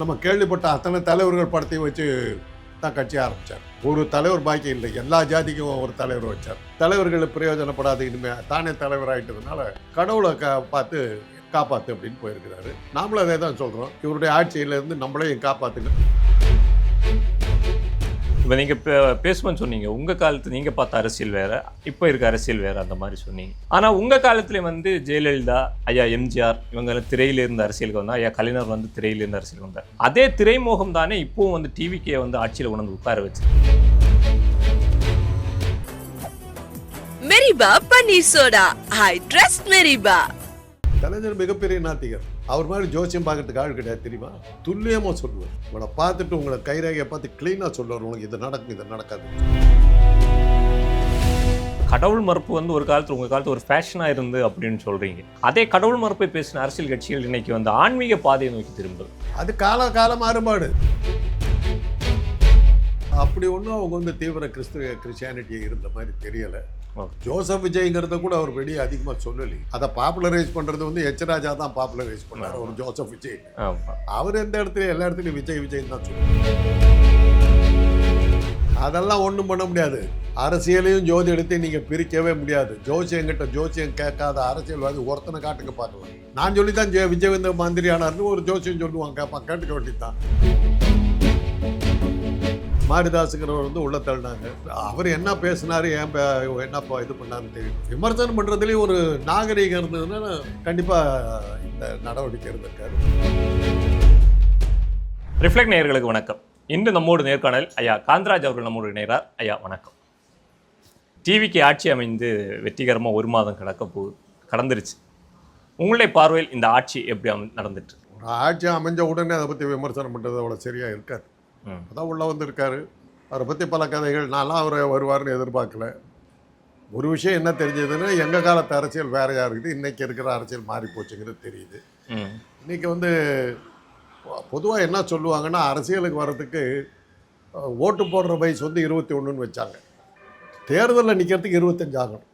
நம்ம கேள்விப்பட்ட அத்தனை தலைவர்கள் படத்தையும் வச்சு தான் கட்சி ஆரம்பித்தார். ஒரு தலைவர் பாக்கி இல்லை, எல்லா ஜாதிக்கும் ஒரு தலைவர் வச்சார். தலைவர்கள் பிரயோஜனப்படாத இனிமே தானே தலைவர் ஆகிட்டதுனால கடவுளை பார்த்து காப்பாற்று அப்படின்னு போயிருக்கிறாரு. நாமளும் அதே தான் சொல்கிறோம், இவருடைய ஆட்சியிலேருந்து நம்மளையும் காப்பாற்றுங்க. இப்போ நீங்கள் பேசுவோன்னு சொன்னீங்க, உங்கள் காலத்து நீங்கள் பார்த்த அரசியல் வேறு, இப்போ இருக்க அரசியல் வேறு, அந்த மாதிரி சொன்னீங்க. ஆனால் உங்கள் காலத்தில் ஜெயலலிதா, ஐயா எம்ஜிஆர் இவங்க திரையில இருந்த அரசியலுக்கு வந்தால், ஐயா கலைஞர் திரையில இருந்த அரசியலுக்கு வந்தார். அதே திரைமுகம் தானே இப்போவும் டிவிக்கே ஆட்சியில் கொண்டு உட்கார வச்சு. மெரிபா பன்னீர் சோடா, ஐ ட்ரஸ்ட் மெரிபா. கலைஞர் மிகப்பெரிய நாத்திகர். அவர் மாதிரி ஜோசியம் பார்க்கறதுக்கு ஆள் கிடையாது தெரியுமா? துல்லியமாக சொல்லுவார். உங்களை பார்த்துட்டு உங்களை கைரேகையை பார்த்து கிளீனாக சொல்லுவார், உங்களுக்கு இது நடக்கும் இது நடக்காது. கடவுள் மறுப்பு ஒரு காலத்தில் உங்கள் காலத்தில் ஒரு ஃபேஷனாக இருந்து அப்படின்னு சொல்கிறீங்க. அதே கடவுள் மறுப்பை பேசின அரசியல் கட்சிகள் இன்னைக்கு ஆன்மீக பாதையை நோக்கி திரும்புது. அது கால மாறுபாடு. அப்படி ஒன்றும் அவங்க தீவிர கிறிஸ்டியானிட்டி இருந்த மாதிரி தெரியலை. ஜோசப் விஜய்ங்கிறத கூட அவர் வெளியே அதிகமாக சொல்லலை. அதை பாப்புலரைஸ் பண்ணுறது எச்ராஜா தான் பாப்புலரைஸ் பண்ணார். ஒரு ஜோசப் விஜய் அவர் எந்த இடத்துலையும் எல்லா இடத்துலையும் விஜய் தான் சொல்லுவார். அதெல்லாம் ஒன்றும் பண்ண முடியாது. அரசியலையும் ஜோதி எடுத்து நீங்கள் பிரிக்கவே முடியாது. ஜோசியம் கேட்காத அரசியல்வாதி ஒருத்தனை காட்டுங்க பார்க்கலாம். நான் சொல்லி தான் விஜய் மந்திரி ஆனார்னு ஒரு ஜோசியம் சொல்லுவாங்க, கேட்டுக்க வேண்டியதுதான். மாரிதாஸுங்கிறவர் உள்ள தள்ளினாங்க. அவர் என்ன பேசினார், என்னப்பா இது பண்ணாருன்னு தெரியும். விமர்சனம் பண்ணுறதுலேயும் ஒரு நாகரீகம் இருந்ததுன்னா கண்டிப்பாக இந்த நடவடிக்கை இருந்திருக்காரு. ரிஃப்ளெக்ட் நேயர்களுக்கு வணக்கம். இன்று நம்மோடு நேர்காணல் ஐயா காந்தராஜ் அவர்கள் நம்மோடு இணைகிறார். ஐயா வணக்கம். டிவிக்கு ஆட்சி அமைந்து வெற்றிகரமாக 1 மாதம் கடந்துருச்சு. உங்களுடைய பார்வையில் இந்த ஆட்சி எப்படி நடந்துட்டு? ஒரு ஆட்சி அமைஞ்ச உடனே அதை பற்றி விமர்சனம் பண்ணுறது அவ்வளோ சரியாக இருக்காது. அதான் உள்ளே வந்திருக்காரு. அவரை பற்றி பல கதைகள். நான்லாம் அவரை வருவார்னு எதிர்பார்க்கல. ஒரு விஷயம் என்ன தெரிஞ்சதுன்னா, எங்கள் காலத்து அரசியல் வேறையாக இருக்குது, இன்றைக்கி இருக்கிற அரசியல் மாறி போச்சுங்கிறது தெரியுது. இன்றைக்கி பொதுவாக என்ன சொல்லுவாங்கன்னா, அரசியலுக்கு வர்றதுக்கு ஓட்டு போடுற வயசு 21ன்னு வச்சாங்க. தேர்தலில் நிற்கிறதுக்கு 25 ஆகணும்.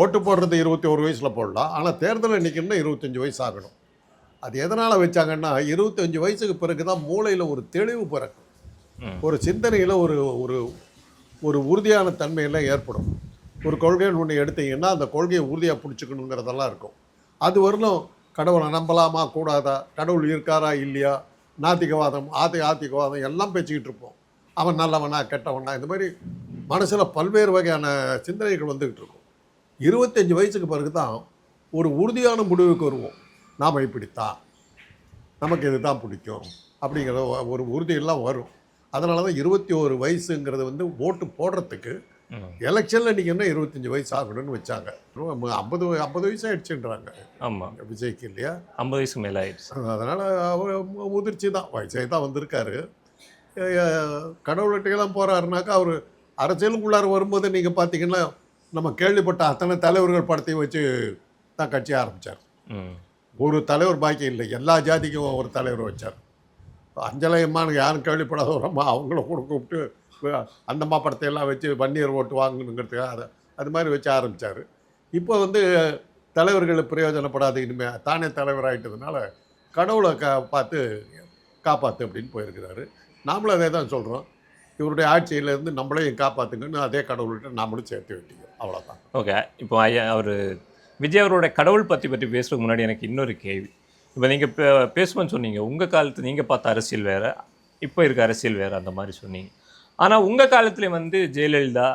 ஓட்டு போடுறது 21 வயசில் போடலாம், ஆனால் தேர்தலில் நிற்கணும்னா 25 வயசு ஆகணும். அது எதனால் வச்சாங்கன்னா, 25 வயசுக்கு பிறகு தான் மூளையில் ஒரு தெளிவு பிறக்கும். ஒரு சிந்தனையில் ஒரு ஒரு ஒரு உறுதியான தன்மையெல்லாம் ஏற்படும். ஒரு கொள்கைன்னு ஒன்று எடுத்தீங்கன்னா அந்த கொள்கையை உறுதியாக பிடிச்சிக்கணுங்கிறதெல்லாம் இருக்கும். அது வரலும் கடவுளை நம்பலாமா கூடாதா, கடவுள் இருக்காரா இல்லையா, நாத்திகவாதம் ஆத்திகவாதம் எல்லாம் பேசிக்கிட்டு இருப்போம். அவன் நல்லவனா கெட்டவனா, இந்த மாதிரி மனசில் பல்வேறு வகையான சிந்தனைகள் வந்துக்கிட்டு இருக்கும். 25 வயசுக்கு பிறகு தான் ஒரு உறுதியான முடிவுக்கு வருவோம். நாம் இப்படித்தான், நமக்கு இது தான் பிடிக்கும் அப்படிங்கிற ஒரு உறுதியெல்லாம் வரும். அதனால தான் 21 வயசுங்கிறது ஓட்டு போடுறதுக்கு எலெக்ஷனில் நீங்கள் என்ன 25 வயசு ஆகணும்னு வச்சாங்க. 50 வயசு ஆகிடுச்சுன்றாங்க. ஆமாம், விஜய்க்கு இல்லையா 50 வயசுக்கு மேலே ஆயிடுச்சு. அதனால் அவர் முதிர்ச்சி தான், வயசாகி தான் வந்திருக்காரு. கடவுள்கிட்டையெல்லாம் போகிறாருனாக்கா அவர் அரசியலுக்குள்ளார வரும்போது நீங்கள் பார்த்தீங்கன்னா, நம்ம கேள்விப்பட்ட அத்தனை தலைவர்கள் படத்தையும் வச்சு தான் கட்சி ஆரம்பித்தார். ஒரு தலைவர் பாக்கி இல்லை, எல்லா ஜாதிக்கும் ஒரு தலைவர் வச்சார். அஞ்சலையம்மான்னு யாரும் கேள்விப்படாத ஒரு அம்மா, அவங்கள கூட கூப்பிட்டு அந்தம்மா படத்தையெல்லாம் வச்சு வன்னியர் ஓட்டு வாங்கணுங்கிறதுக்காக அது மாதிரி வச்சு ஆரம்பித்தார். இப்போ தலைவர்கள் பிரயோஜனப்படாத இனிமே தானே தலைவர் ஆகிட்டதுனால கடவுளை பார்த்து காப்பாற்று அப்படின்னு போயிருக்கிறாரு. நாமளும் அதே தான் சொல்கிறோம், இவருடைய ஆட்சியிலேருந்து நம்மளையும் காப்பாற்றுங்கன்னு அதே கடவுள்கிட்ட நாமளும் சேர்த்து வேண்டியது, அவ்வளோதான். ஓகே, இப்போ ஐயா விஜய் அவரோட கடவுள் பற்றி பேசுறதுக்கு முன்னாடி எனக்கு இன்னொரு கேள்வி. இப்போ நீங்கள் பேசுவோன்னு சொன்னீங்க, உங்கள் காலத்து நீங்கள் பார்த்த அரசியல் வேறு, இப்போ இருக்க அரசியல் வேறு, அந்த மாதிரி சொன்னீங்க. ஆனால் உங்கள் காலத்தில் ஜெயலலிதா,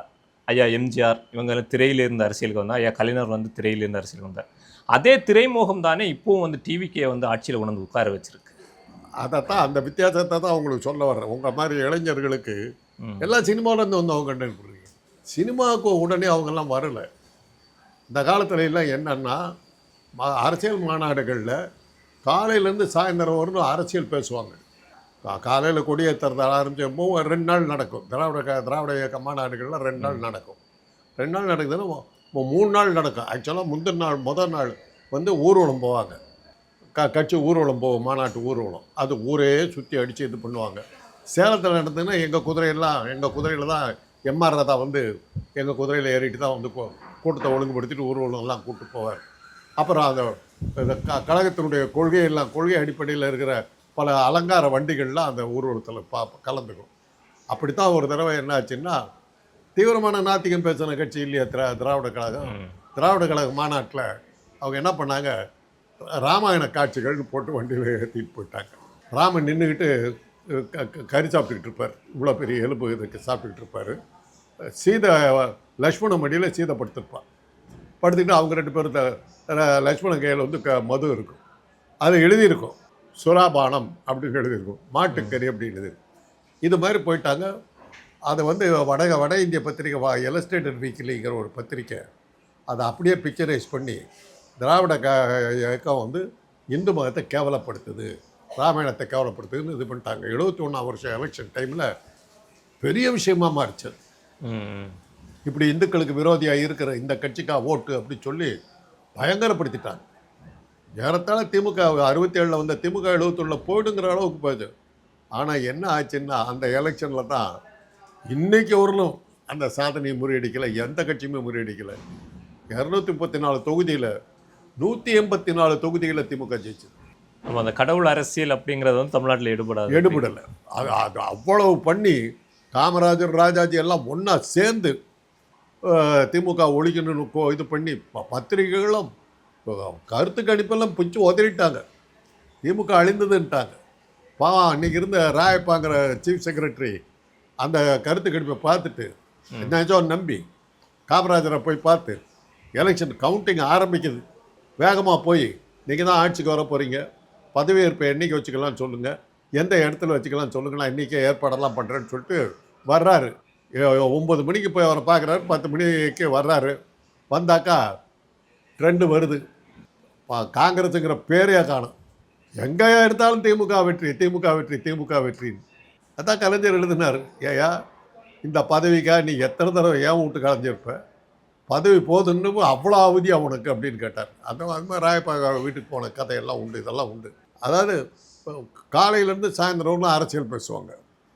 ஐயா எம்ஜிஆர் இவங்க திரையில இருந்த அரசியலுக்கு வந்தால், ஐயா கலைஞர் திரையில இருந்த அரசியலுக்கு வந்தார். அதே திரைமுகம் தானே இப்போவும் டிவிக்கே ஆட்சியில் கொண்டு உட்கார வச்சிருக்கு. அதைத்தான், அந்த வித்தியாசத்தை தான் அவங்களுக்கு சொல்ல வர்றேன். உங்கள் மாதிரி இளைஞர்களுக்கு எல்லாம் சினிமாவிலேருந்து அவங்க கண்டுபிடிக்கிறீங்க. சினிமாவுக்கு உடனே அவங்கெல்லாம் வரலை. இந்த காலத்துல எல்லாம் என்னென்னா, அரசியல் மாநாடுகளில் காலையிலேருந்து சாயந்தரம் வரணும் அரசியல் பேசுவாங்க. காலையில் கொடியேற்றுறதால் ஆரம்பிச்சப்போ 2 நாள் நடக்கும். திராவிட இயக்க மாநாடுகளில் 2 நாள் நடக்கும். 2 நாள் நடக்குதுன்னா 3 நாள் நடக்கும். ஆக்சுவலாக முதல் நாள் ஊர்வலம் போவாங்க. கட்சி ஊர்வலம் போவோம், மாநாட்டு ஊர்வலம். அது ஊரே சுற்றி அடித்து இது பண்ணுவாங்க. சேலத்தில் நடந்ததுன்னா எங்கள் குதிரையில் தான் எம்ஆர் ராதா எங்கள் குதிரையில் ஏறிட்டு தான் கூட்டத்தை ஒழுங்குபடுத்திட்டு ஊர்வலம்லாம் கூப்பிட்டு போவார். அப்புறம் அந்த கழகத்தினுடைய கொள்கை அடிப்படையில் இருக்கிற பல அலங்கார வண்டிகள்லாம் அந்த ஊர்வலத்தில் கலந்துக்கும். அப்படித்தான் ஒரு தடவை என்ன ஆச்சுன்னா, தீவிரமான நாத்திகம் பேசின கட்சி இல்லையா திராவிட கழகம். திராவிட கழக மாநாட்டில் அவங்க என்ன பண்ணாங்க, ராமாயண காட்சிகள்னு போட்டு வண்டியில் ஏற்றிட்டு போயிட்டாங்க. ராமன் நின்றுக்கிட்டு கறி சாப்பிட்டுக்கிட்டு இருப்பார், இவ்வளோ பெரிய எலும்பு இதுக்கு சாப்பிட்டுக்கிட்டு இருப்பார். சீதை லக்ஷ்மண மடியில் சீதை படுத்திருப்பாள். படுத்துக்கிட்டு அவங்க 2 பேர் லக்ஷ்மணன் கையில் வந்து மது இருக்கும், அது எழுதியிருக்கும் சுராபானம் அப்படின்னு எழுதியிருக்கும், மாட்டுக்கறி அப்படின்னு எழுதியிருக்கும். இது மாதிரி போயிட்டாங்க. அதை வந்து வட இந்திய பத்திரிக்கை இல்லஸ்ட்ரேட்டட் வீக்லிங்கிற ஒரு பத்திரிக்கை அதை அப்படியே பிக்சரைஸ் பண்ணி திராவிட இயக்கம் வந்து இந்து மதத்தை கேவலப்படுத்துது, ராமாயணத்தை கேவலப்படுத்துதுன்னு இது பண்ணிட்டாங்க. 71ஆம் வருஷம் எலெக்ஷன் டைமில் பெரிய விஷயமாக மாறிச்சது. இப்படி இந்துக்களுக்கு விரோதியாக இருக்கிற இந்த கட்சிக்காக ஓட்டு அப்படி சொல்லி பயங்கரப்படுத்திட்டாங்க. ஏறத்தாழ திமுக 67 வந்த திமுக 71 போயிடுங்கிற அளவுக்கு போயிடுது. ஆனால் என்ன ஆச்சுன்னா, அந்த எலெக்ஷனில் தான் இன்றைக்கி வரலும் அந்த சாதனையை முறியடிக்கலை, எந்த கட்சியுமே முறியடிக்கலை. 234 தொகுதியில் 184 தொகுதிகளில் திமுக ஜெயிச்சது. நம்ம அந்த கடவுள் அரசியல் அப்படிங்கிறது வந்து தமிழ்நாட்டில் எடுபடலை. அது அவ்வளவு பண்ணி காமராஜர் ராஜாஜி எல்லாம் ஒன்றா சேர்ந்து திமுக ஒழிக்கணும்னு இது பண்ணி பத்திரிகைகளும் கருத்து கணிப்பெல்லாம் பிச்சு உதறிட்டாங்க. திமுக அழிந்ததுன்ட்டாங்க. அன்றைக்கி இருந்த ராயப்பாங்கிற சீஃப் செக்ரட்டரி அந்த கருத்து கணிப்பை பார்த்துட்டு நிஜம் நம்பி காமராஜரை போய் பார்த்து, எலெக்ஷன் கவுண்டிங் ஆரம்பிக்குது, வேகமாக போய் நீங்கள் தான் ஆட்சிக்கு வர போகிறீங்க, பதவியேற்பை என்றைக்கு வச்சுக்கலாம்னு சொல்லுங்கள், எந்த இடத்துல வச்சுக்கலாம்னு சொல்லுங்கள், நான் இன்றைக்கே ஏற்பாடெல்லாம் பண்ணுறேன்னு சொல்லிட்டு வர்றாரு. 9 மணிக்கு போய் அவரை பார்க்குறாரு, 10 மணிக்கு வர்றாரு. வந்தாக்கா ட்ரெண்டு வருது, காங்கிரஸுங்கிற பேரையே காணும். எங்கே எடுத்தாலும் திமுக வெற்றி, திமுக வெற்றி, திமுக வெற்றின்னு. அதான் கலைஞர் எழுதினார், ஏயா இந்த பதவிக்காக நீ எத்தனை தடவை ஏன் விட்டு கலைஞ்சிருப்ப, பதவி போதுன்னு அவ்வளோ அவதி அவனுக்கு அப்படின்னு கேட்டார். அது மாதிரி ராயப்பா வீட்டுக்கு போன கதையெல்லாம் உண்டு, இதெல்லாம் உண்டு. அதாவது காலையிலேருந்து சாயந்தரம்லாம் அரசியல் பேசுவாங்க,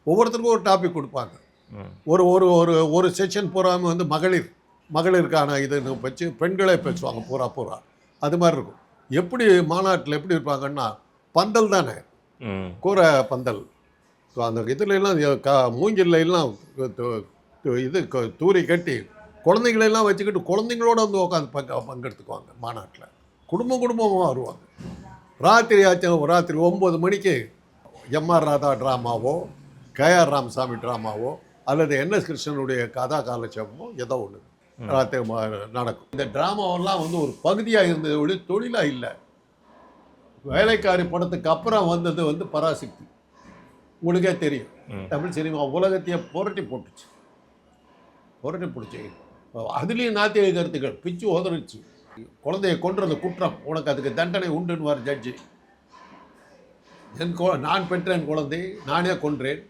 ஒவ்வொருத்தருக்கும் ஒரு டாபிக் கொடுப்பாங்க. ஒரு ஒரு ஒரு ஒரு செக்ஷன் பூராமல் வந்து மகளிருக்கான இதுன்னு வச்சு பெண்களே பேசுவாங்க பூரா. அது மாதிரி இருக்கும். எப்படி மாநாட்டில் எப்படி இருப்பாங்கன்னா, பந்தல் தானே, கூரை பந்தல். ஸோ அந்த இதுலாம் மூங்கில் எல்லாம் இது தூரி கட்டி குழந்தைங்களெல்லாம் வச்சுக்கிட்டு குழந்தைங்களோட வந்து உட்காந்து பங்கெடுத்துக்குவாங்க மாநாட்டில். குடும்பமாக வருவாங்க. ராத்திரி 9 மணிக்கு எம்ஆர் ராதா ட்ராமாவோ, கேஆர் ராமசாமி ட்ராமாவோ அல்லது என்எஸ் கிருஷ்ணனுடைய கதா காலட்சேபமோ ஏதோ ஒன்று ராத்திரி நடக்கும். இந்த ட்ராமாவெல்லாம் வந்து ஒரு பகுதியாக இருந்தது ஒழி தொழிலாக இல்லை. வேலைக்காரி படத்துக்கு அப்புறம் வந்தது வந்து பராசக்தி. உங்களுக்கே தெரியும், தமிழ் சினிமா உலகத்தையே புரட்டி போட்டுச்சு. அதுலேயும் நாத்திக கருத்துக்கள் பிச்சு உதறிச்சு. குழந்தையை கொன்றது குற்றம், உனக்கு அதுக்கு தண்டனை உண்டுன்னு ஜட்ஜி. நான் பெற்றேன் குழந்தை, நானே கொன்றேன்,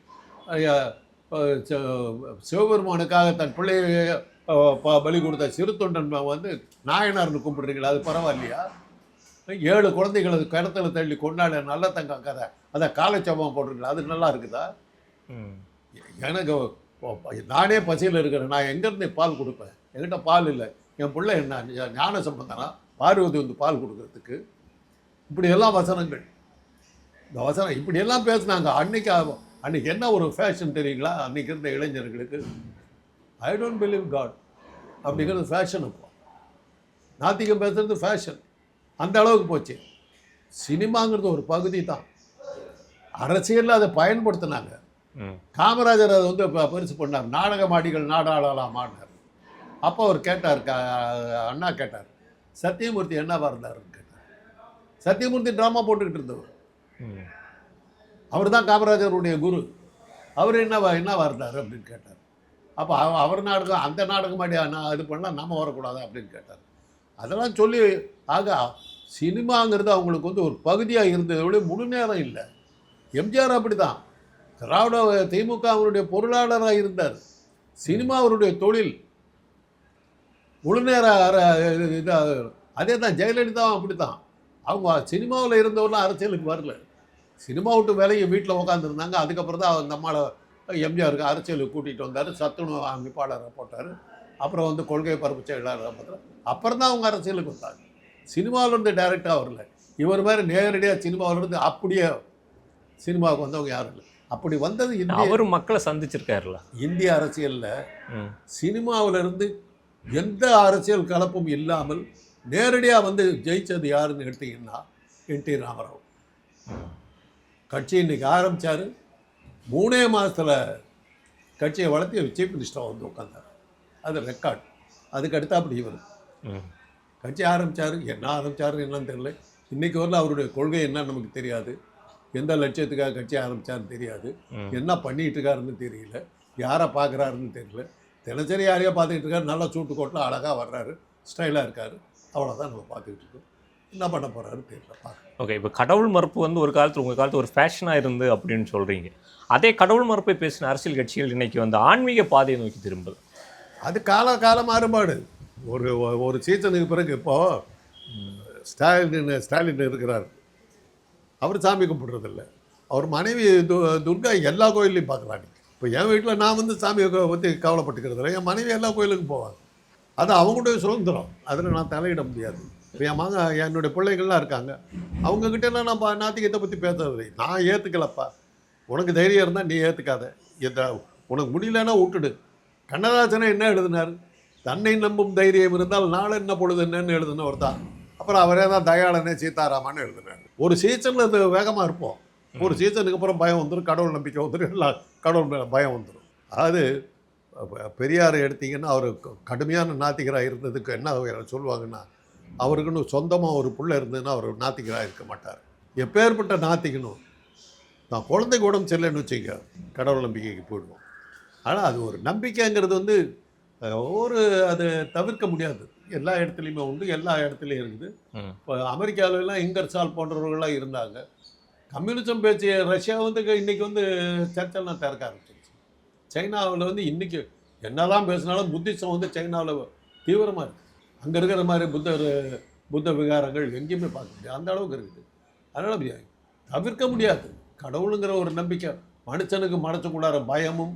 சிவபெருமானுக்காக தன் பிள்ளையை பலி கொடுத்த சிறு தொண்டன் வந்து நாயனார்னு கும்பிடுறீங்களா, அது பரவாயில்லையா? 7 குழந்தைகள் அது கிணத்துல தள்ளி கொண்டாட நல்ல தங்க கதை, அதை காலச்சபம் போட்டிருக்கீங்களா, அது நல்லா இருக்குதா? எனக்கு நானே பசியில் இருக்கிறேன், நான் எங்கேருந்து பால் கொடுப்பேன்? என்கிட்ட பால் இல்லை, என் பிள்ளை என்ன ஞான சம்பந்தனா பார்வதி வந்து பால் கொடுக்கறதுக்கு? இப்படியெல்லாம் வசனங்கள், இந்த வசனம் இப்படியெல்லாம் பேசுனாங்க. அன்னைக்கு என்ன ஒரு ஃபேஷன் தெரியுங்களா? அன்றைக்கி இருந்த இளைஞர்களுக்கு ஐ டோன்ட் பிலீவ் காட் அப்படிங்கிறது ஃபேஷன். இப்போ நாத்திகம் பேசுறது ஃபேஷன், அந்த அளவுக்கு போச்சு. சினிமாங்கிறது ஒரு பகுதி தான், அரசியலில் அதை பயன்படுத்தினாங்க. காமராஜர் அதை வந்து பரிசு பண்ணார், நாடகமாடிகள் நாடாளலாமான்னார். அப்போ அவர் கேட்டார், அண்ணா கேட்டார், சத்தியமூர்த்தி என்னவா இருந்தாருன்னு கேட்டார். சத்தியமூர்த்தி ட்ராமா போட்டுக்கிட்டு இருந்தவர், அவர் தான் காமராஜருடைய குரு. அவர் என்னவா இருந்தார் அப்படின்னு கேட்டார். அப்போ அவர் நாடகம், அந்த நாடகமாடி இது பண்ணால் நம்ம வரக்கூடாது அப்படின்னு கேட்டார். அதெல்லாம் சொல்லி ஆக சினிமாங்கிறது அவங்களுக்கு வந்து ஒரு பகுதியாக இருந்ததை விட முழு நேரம் இல்லை. எம்ஜிஆர் அப்படி தான், திராவிட திமுக அவருடைய பொருளாளராக இருந்தார், சினிமா அவருடைய தொழில், முழு நேர இதாக. அதே தான் ஜெயலலிதாவும் அப்படி தான். அவங்க சினிமாவில் இருந்தவரெலாம் அரசியலுக்கு வரல, சினிமா விட்டு வேலையை வீட்டில் உட்காந்துருந்தாங்க. அதுக்கப்புறம் தான் அந்த அம்மாவை எம்ஜிஆருக்கு அரசியலுக்கு கூட்டிகிட்டு வந்தார், சத்துணவு அமைப்பாளரை போட்டார், அப்புறம் வந்து கொள்கை பரப்பு செயலாளர் பார்த்தார். அப்புறம் தான் அவங்க அரசியலுக்கு வந்தாங்க. சினிமாவிலேருந்து டைரெக்டாக வரல. இவர் மாதிரி நேரடியாக சினிமாவிலேருந்து அப்படியே சினிமாவுக்கு வந்தவங்க யாரும் இல்லை. அப்படி வந்தது அவரும் மக்களை சந்திச்சிருக்காருல்ல. இந்திய அரசியலில் ம். சினிமாவிலிருந்து எந்த அரசியல் கலப்பும் இல்லாமல் நேரடியாக வந்து ஜெயிச்சது யாருன்னு எடுத்தீங்கன்னா என்.டி. ராமராவ். கட்சி இன்னைக்கு ஆரம்பித்தார், 3 மாதத்தில் கட்சியை வளர்த்தி சீஃப் மினிஸ்டராக வந்து உட்காந்தார். அது ரெக்கார்டு. அதுக்கு அடுத்தா அப்படி இவர் கட்சி ஆரம்பித்தார். என்ன ஆரம்பித்தாருன்னு என்னன்னு தெரியல. இன்றைக்கி வரல அவருடைய கொள்கை என்னன்னு நமக்கு தெரியாது. எந்த லட்சியத்துக்காக கட்சி ஆரம்பித்தாருன்னு தெரியாது. என்ன பண்ணிகிட்டு இருக்காருன்னு தெரியல. யாரை பார்க்குறாருன்னு தெரியல. தினசரி யாரையோ பார்த்துக்கிட்டு இருக்காரு. நல்லா சூட்டு கோட்டில் அழகாக வர்றாரு, ஸ்டைலாக இருக்கார். அவ்வளோதான் நம்ம பார்த்துக்கிட்டு இருக்கோம். என்ன பண்ண போகிறாருன்னு தெரியல. பார்க்க ஓகே. இப்போ கடவுள் மறுப்பு வந்து ஒரு காலத்தில் உங்கள் காலத்தில் ஒரு ஃபேஷனாக இருந்து அப்படின்னு சொல்கிறீங்க. அதே கடவுள் மறுப்பை பேசின அரசியல் கட்சிகள் இன்றைக்கி வந்து ஆன்மீக பாதையை நோக்கி திரும்புது. அது கால மாறுபாடு. ஒரு சீசனுக்கு பிறகு இப்போது ஸ்டாலின் இருக்கிறார். அவர் சாமி கும்பிட்றதில்ல. அவர் மனைவி துர்கா எல்லா கோயில்லையும் பார்க்குறாங்க. இப்போ என் வீட்டில் நான் வந்து சாமியை பற்றி கவலைப்பட்டுக்கிறதில்ல. என் மனைவி எல்லா கோயிலுக்கும் போவாங்க. அது அவங்களுடைய சுதந்திரம். அதில் நான் தலையிட முடியாது. இப்போ என் என்னுடைய பிள்ளைகள்லாம் இருக்காங்க. அவங்கக்கிட்டலாம் நான் நாத்திகத்தை பற்றி பேசுறது நான் ஏற்றுக்கலப்பா. உனக்கு தைரியம் இருந்தால் நீ ஏற்றுக்காத. உனக்கு முடியலன்னா விட்டுடு. கண்ணதாசனை என்ன எழுதினார்? தன்னை நம்பும் தைரியம் இருந்தால் நாள் என்ன பொழுது என்னன்னு எழுதினவர் தான். அப்புறம் அவரே தான் தயாளனே சீதாராமான்னு எழுதினார். ஒரு சீசனில் அது வேகமாக இருப்போம். ஒரு சீசனுக்கு அப்புறம் பயம் வந்துடும், கடவுள் நம்பிக்கை வந்துடும், எல்லாம் கடவுள் மேலே பயம் வந்துடும். அது பெரியார் எடுத்திங்கன்னா அவர் கடுமையான நாத்திகராக இருந்ததுக்கு என்ன சொல்லுவாங்கன்னா, அவருக்குன்னு சொந்தமாக ஒரு பிள்ளை இருந்ததுன்னா அவர் நாத்திகராக இருக்க மாட்டார். எப்பேற்பட்ட நாத்திக்கணும். நான் குழந்தைக்கு உடம்பு சரியில்லைன்னு வச்சுக்க கடவுள் நம்பிக்கைக்கு போயிடுவோம். ஆனால் அது ஒரு நம்பிக்கைங்கிறது வந்து அது தவிர்க்க முடியாது. எல்லா இடத்துலையுமே உண்டு, எல்லா இடத்துலையும் இருக்குது. இப்போ அமெரிக்காவிலலாம் இங்கர்சால் போன்றவர்கள்லாம் இருந்தாங்க. கம்யூனிசம் பேச்சு ரஷ்யா வந்து இன்றைக்கி வந்து சர்ச்செல்லாம் திறக்க ஆரம்பிச்சிருச்சு. சைனாவில் வந்து இன்றைக்கி என்னதான் பேசினாலும் புத்திசம் வந்து சைனாவில் தீவிரமாக இருக்குது. அங்கே இருக்கிற மாதிரி புத்த விகாரங்கள் எங்கேயுமே பார்க்க முடியாது. அந்த அளவுக்கு இருக்குது. அதனால் தவிர்க்க முடியாது. கடவுளுங்கிற ஒரு நம்பிக்கை மனுஷனுக்கு மனசுக்குள்ளார பயமும்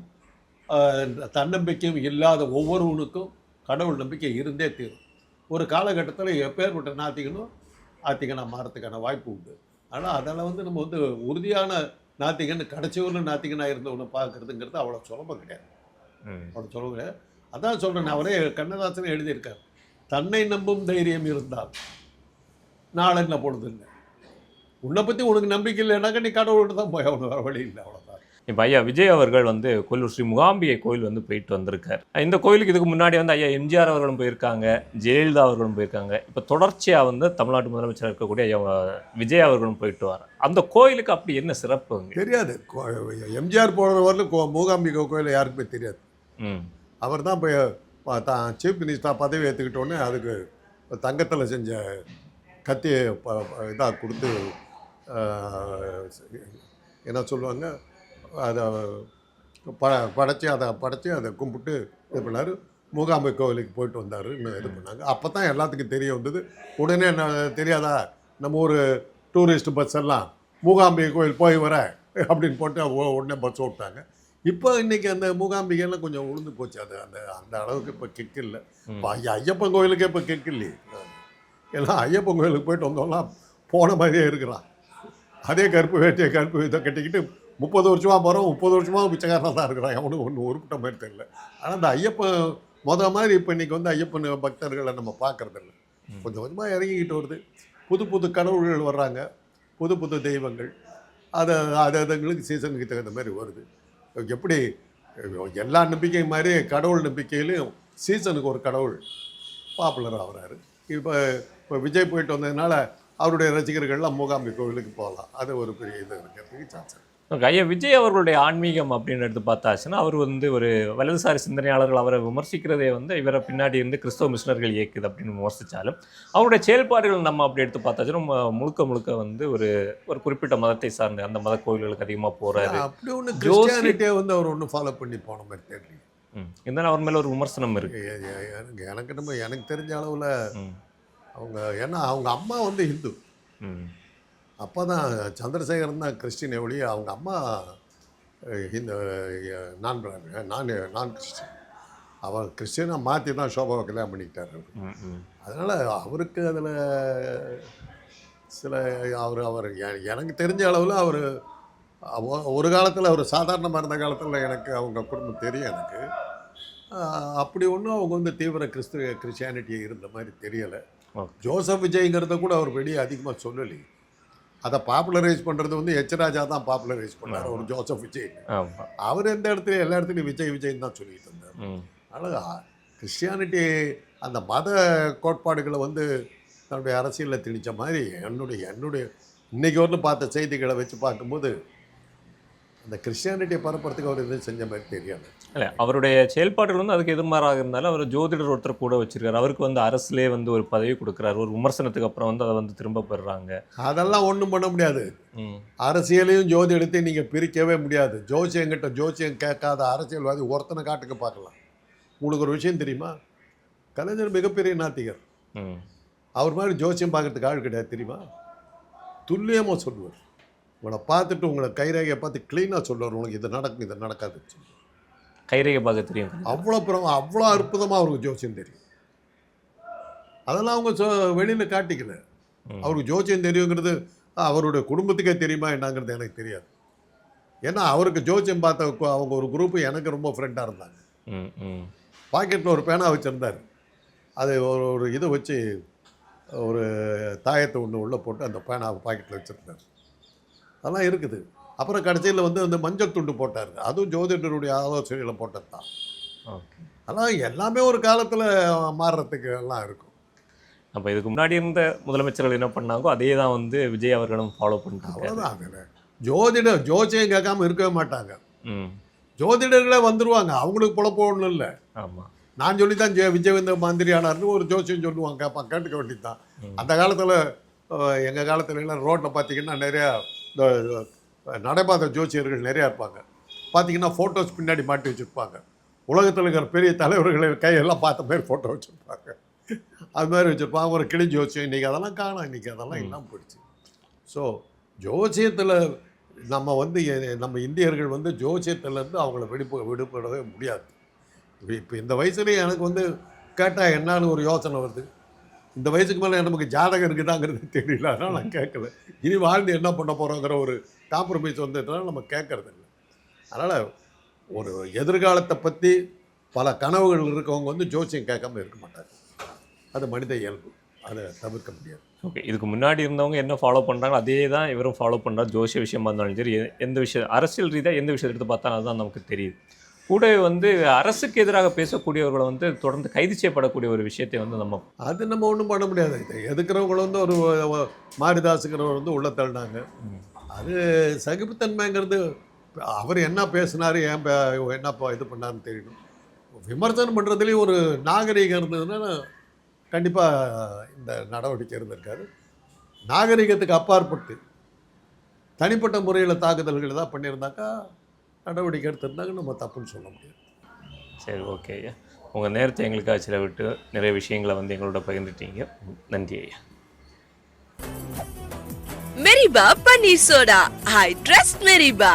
தன்னம்பிக்கையும் இல்லாத ஒவ்வொருவனுக்கும் கடவுள் நம்பிக்கை இருந்தே தீரும். ஒரு காலகட்டத்தில் எப்பேற்பட்ட நாத்திகனாக மாறத்துக்கான வாய்ப்பு உண்டு. ஆனால் அதில் வந்து நம்ம வந்து உறுதியான நாத்திகன் கடைசி ஒரு நாத்திகனாக இருந்தவனை பார்க்குறதுங்கிறது அவ்வளோ சுலபம் கிடையாது. அவ்வளோ சுலபம் கிடையாது. அதான் சொல்கிறேன். அவரே கண்ணதாசனே எழுதியிருக்கார். தன்னை நம்பும் தைரியம் இருந்தால் நாள் என்ன பொழுதுன்னு. உன்னை பற்றி உனக்கு நம்பிக்கை இல்லைனாக்கா நீ கடவுள்கிட்ட தான் போய் அவனு வர வழி இல்லை. அவ்வளோதான். இப்போ ஐயா விஜய் அவர்கள் வந்து கோயிலூர் ஸ்ரீ முகாம்பிகை கோயில் வந்து போயிட்டு வந்திருக்கார். இந்த கோயிலுக்கு இதுக்கு முன்னாடி வந்து ஐயா எம்ஜிஆர் அவர்களும் போயிருக்காங்க, ஜெயலலிதா அவர்களும் போயிருக்காங்க. இப்போ தொடர்ச்சியாக வந்து தமிழ்நாட்டு முதலமைச்சராக இருக்கக்கூடிய ஐயா விஜய் அவர்களும் போயிட்டு வர அந்த கோயிலுக்கு அப்படி என்ன சிறப்பு தெரியாது. எம்ஜிஆர் போகிற வரலும் மூகாம்பிகை கோயில் யாருக்குமே தெரியாது. அவர் தான் இப்போ சீஃப் மினிஸ்டர் பதவி ஏற்றுக்கிட்டோன்னே அதுக்கு தங்கத்தில் செஞ்ச கத்தியை இதாக கொடுத்து என்ன சொல்லுவாங்க, அதை படைச்சி அதை கும்பிட்டு இது பண்ணார். மூகாம்பை கோவிலுக்கு போயிட்டு வந்தார். இன்னும் இது பண்ணாங்க. அப்போ தான் எல்லாத்துக்கும் தெரிய வந்தது. உடனே என்ன தெரியாதா, நம்ம ஒரு டூரிஸ்ட் பஸ் எல்லாம் மூகாம்பிகை கோயில் போய் வர அப்படின்னு போட்டு உடனே பஸ் விட்டாங்க. இப்போ இன்றைக்கி அந்த மூகாம்பிகைலாம் கொஞ்சம் உளுந்து போச்சு. அது அந்த அளவுக்கு இப்போ கிக் இல்லை. இப்போ ஐயப்பன் கோயிலுக்கே இப்போ கிக் இல்லையே. எல்லாம் ஐயப்பன் கோயிலுக்கு போயிட்டு வந்தோம்லாம் போன மாதிரியே இருக்கிறான். அதே கருப்பு வேட்டியை கருப்பு இதை கட்டிக்கிட்டு 30 வருஷமாக போகிறோம். 30 வருஷமாக பிச்சைக்காரனாக தான் இருக்கிறான். அவனுக்கு ஒன்றும் உருப்பிட்ட மாதிரி தெரியல. ஆனால் அந்த ஐயப்பன் மாதிரி இப்போ இன்றைக்கி வந்து ஐயப்பன் பக்தர்களை நம்ம பார்க்குறதில்ல. கொஞ்சம் கொஞ்சமாக இறங்கிக்கிட்டு வருது. புது கடவுள்கள் வர்றாங்க, புது தெய்வங்கள். அதுங்களுக்கு சீசனுக்கு தகுந்த மாதிரி வருது. எப்படி எல்லா நம்பிக்கையும் மாதிரி கடவுள் நம்பிக்கையிலையும் சீசனுக்கு ஒரு கடவுள் பாப்புலர் ஆகிறாரு. இப்போ விஜய் போயிட்டு வந்ததுனால அவருடைய ரசிகர்கள்லாம் மூகாம்பி கோவிலுக்கு போகலாம். அது ஒரு பெரிய இது இருக்கிறதுக்கு சான்ஸ். ஐயா விஜய் அவர்களுடைய ஆன்மீகம் அப்படின்னு எடுத்து பார்த்தாச்சுன்னா அவர் வந்து ஒரு வலதுசாரி சிந்தனையாளர்கள் அவரை விமர்சிக்கிறதே வந்து இவரை பின்னாடி இருந்து கிறிஸ்தவ மிஷினர்கள் இயக்குது அப்படின்னு விமர்சித்தாலும் அவருடைய செயல்பாடுகள் நம்ம அப்படி எடுத்து பார்த்தாச்சுன்னா முழுக்க வந்து ஒரு குறிப்பிட்ட மதத்தை சார்ந்து அந்த மத கோயில்களுக்கு அதிகமாக போகிறாரு. அப்படி ஒன்று கிறிஸ்டியானிட்டியை வந்து அவர் ஒன்றும் ஃபாலோ பண்ணி போன மாதிரி தெரியல. இருந்தாலும் அவர் மேலே ஒரு விமர்சனம் இருக்கு. எனக்கு தெரிஞ்ச அளவில் அவங்க அம்மா வந்து ஹிந்து. அப்போ தான் சந்திரசேகரன் தான் கிறிஸ்டின். ஒழிய அவங்க அம்மா நான் கிறிஸ்டின். அவர் கிறிஸ்டினாக மாற்றி தான் சோபாவை கல்யாணம் பண்ணிக்கிட்டார். அதனால் அவருக்கு அதில் சில அவர் எனக்கு தெரிஞ்ச அளவில் அவர் ஒரு காலத்தில் ஒரு சாதாரணமாக இருந்த காலத்தில் எனக்கு அவங்க குடும்பம் தெரியும் எனக்கு. அப்படி ஒன்றும் அவங்க வந்து தீவிர கிறிஸ்டியானிட்டி இருந்த மாதிரி தெரியலை. ஓகே. ஜோசப் விஜய்ங்கிறத கூட அவர் வெளியே அதிகமாக சொல்லலை. அதை பாப்புலரைஸ் பண்ணுறது வந்து ராஜா தான் பாப்புலரைஸ் பண்ணார் ஒரு ஜோசப் விஜய். ஆமாம். அவர் எந்த இடத்துலையும் எல்லா இடத்துலையும் விஜய் விஜய்ன்னு தான் சொல்லிட்டு இருந்தார். அதனால் கிறிஸ்டியானிட்டி அந்த மத கோட்பாடுகளை வந்து தன்னுடைய அரசியலில் திணித்த மாதிரி என்னுடைய இன்றைக்கி வந்து பார்த்த செய்திகளை வச்சு பார்க்கும்போது அந்த கிறிஸ்டியானிட்டியை பரப்புறதுக்கு அவர் எதுவும் செஞ்ச மாதிரி தெரியாது. இல்லை, அவருடைய செயல்பாடுகள் வந்து அதுக்கு எதிர்மாறாக இருந்தாலும் அவர் ஜோதிடர் ஒருத்தர் கூட வச்சிருக்காரு. அவருக்கு வந்து அரசுலே வந்து ஒரு பதவி கொடுக்குறாரு. ஒரு விமர்சனத்துக்கு அப்புறம் வந்து அதை வந்து திரும்ப பெறுறாங்க. அதெல்லாம் ஒன்றும் பண்ண முடியாது. அரசியலையும் ஜோதிடத்தையும் நீங்கள் பிரிக்கவே முடியாது. ஜோசியம் கேட்காத அரசியல்வாதி ஒருத்தனை காட்டுக்கு பார்க்கலாம். உங்களுக்கு ஒரு விஷயம் தெரியுமா? கலைஞர் மிகப்பெரிய நாத்திகர். அவர் மாதிரி ஜோசியம் பார்க்கறதுக்கு ஆள் கிடையாது தெரியுமா? துல்லியமாக சொல்லுவார். உங்களை பார்த்துட்டு உங்களை கைரேகையை பார்த்து க்ளீனாக சொல்லுவார். உனக்கு இது நடக்கும், இது நடக்காது. கைரேகை பார்க்க தெரியும். அவ்வளோ அற்புதமாக அவருக்கு ஜோசியம் தெரியும். அதெல்லாம் அவங்க வெளியில் காட்டிக்கல. அவருக்கு ஜோசியம் தெரியுங்கிறது அவருடைய குடும்பத்துக்கே தெரியுமா என்னங்கிறது எனக்கு தெரியாது. ஏன்னா அவருக்கு ஜோசியம் பார்த்த அவங்க ஒரு குரூப்பு எனக்கு ரொம்ப ஃப்ரெண்டாக இருந்தாங்க. பாக்கெட்டில் ஒரு பேனா வச்சுருந்தார். அது ஒரு இதை வச்சு ஒரு தாயத்தை ஒன்று உள்ளே போட்டு அந்த பேனாவை பாக்கெட்டில் வச்சுருந்தார். அதெல்லாம் இருக்குது. அப்புறம் கடைசியில் வந்து அந்த மஞ்சள் துண்டு போட்டார். அதுவும் ஜோதிடருடைய ஆலோசனையில் போட்டது தான். ஓகே. அதெல்லாம் எல்லாமே ஒரு காலத்தில் மாறுறதுக்கு எல்லாம் இருக்கும். அப்போ இதுக்கு முன்னாடி இருந்த முதலமைச்சர்கள் என்ன பண்ணாங்கோ அதே தான் வந்து விஜய் அவர்களும் ஃபாலோ பண்ணிட்டு அவ்வளோதான். அதில் ஜோசியம் கேட்காம இருக்கவே மாட்டாங்க. ஜோதிடர்களே வந்துடுவாங்க. அவங்களுக்கு பொழப்பு ஒன்றும் இல்லை. ஆமாம். நான் சொல்லி தான் விஜய் வந்து மந்திரி ஆனார்னு ஒரு ஜோசியம் சொல்லுவாங்க. கேட்பான், கேட்டுக்க வேண்டியது தான். அந்த காலத்தில் எங்கள் காலத்துல எல்லாம் ரோட்டில் பார்த்தீங்கன்னா நிறையா இந்த நடைபாதை ஜோசியர்கள் நிறையா இருப்பாங்க. பார்த்தீங்கன்னா ஃபோட்டோஸ் பின்னாடி மாட்டி வச்சுருப்பாங்க. உலகத்தில் இருக்கிற பெரிய தலைவர்களை கையெல்லாம் பார்த்த மாதிரி ஃபோட்டோ வச்சுருப்பாங்க. அது மாதிரி வச்சுருப்பாங்க. ஒரு கிளி ஜோசியம் இன்றைக்கி அதெல்லாம் காணும். இன்றைக்கி அதெல்லாம் இல்லாமல் போயிடுச்சு. ஸோ ஜோசியத்தில் நம்ம இந்தியர்கள் வந்து ஜோசியத்துலேருந்து அவங்கள விடுபடவே முடியாது. இப்போ இந்த வயசுலேயே எனக்கு வந்து கேட்டால் என்னான்னு ஒரு யோசனை வருது. இந்த வயசுக்கு மேலே நமக்கு ஜாதகம் இருக்குதாங்கிறது தெரியல. அதனால் நான் கேட்கல. இனி வாழ்ந்து என்ன பண்ண போகிறோங்கிற ஒரு காம்ப்ரமைஸ் வந்ததுனால நம்ம கேட்கறது இல்லை. அதனால் ஒரு எதிர்காலத்தை பற்றி பல கனவுகள் இருக்கவங்க வந்து ஜோசியம் கேட்காம இருக்க மாட்டாங்க. அது மனித இயல்பு. அதை தவிர்க்க முடியாது. ஓகே. இதுக்கு முன்னாடி இருந்தவங்க என்ன ஃபாலோ பண்ணுறாங்களோ அதே தான் இவரும் ஃபாலோ பண்ணுறாரு. ஜோசிய விஷயமா இருந்தாலும் சரி, எந்த விஷயம் அரசியல் ரீதியாக எந்த விஷயத்தை எடுத்து பார்த்தாலும் அதுதான் நமக்கு தெரியுது. கூடவே வந்து அரசுக்கு எதிராக பேசக்கூடியவர்களை வந்து தொடர்ந்து கைது செய்யப்படக்கூடிய ஒரு விஷயத்தை வந்து நம்ம ஒன்றும் பண்ண முடியாது. எதுக்கிறவங்களை வந்து ஒரு மாரிதாஸுங்கிறவர் வந்து உள்ள தள்ளினாங்க. அது சகிப்புத்தன்மைங்கிறது அவர் என்ன பேசினார், என்ன இது பண்ணாருன்னு தெரியணும். விமர்சனம் பண்ணுறதுலேயும் ஒரு நாகரிகம் இருந்ததுன்னா கண்டிப்பாக இந்த நடவடிக்கை இருந்திருக்காரு. நாகரிகத்துக்கு அப்பாற்பட்டு தனிப்பட்ட முறையில் தாக்குதல்கள் ஏதாவது பண்ணியிருந்தாக்கா நடவடிக்கை எடுத்திருந்தாங்க. நம்ம தப்புன்னு சொல்ல முடியாது. சரி, ஓகே ஐயா. உங்கள் நேரத்தை எங்களுக்காக செலவிட்டு நிறைய விஷயங்களை வந்து எங்களோட பகிர்ந்துட்டீங்க. நன்றி ஐயா. மெரிபா பன்னீர் சோடா. I trust மெரிபா.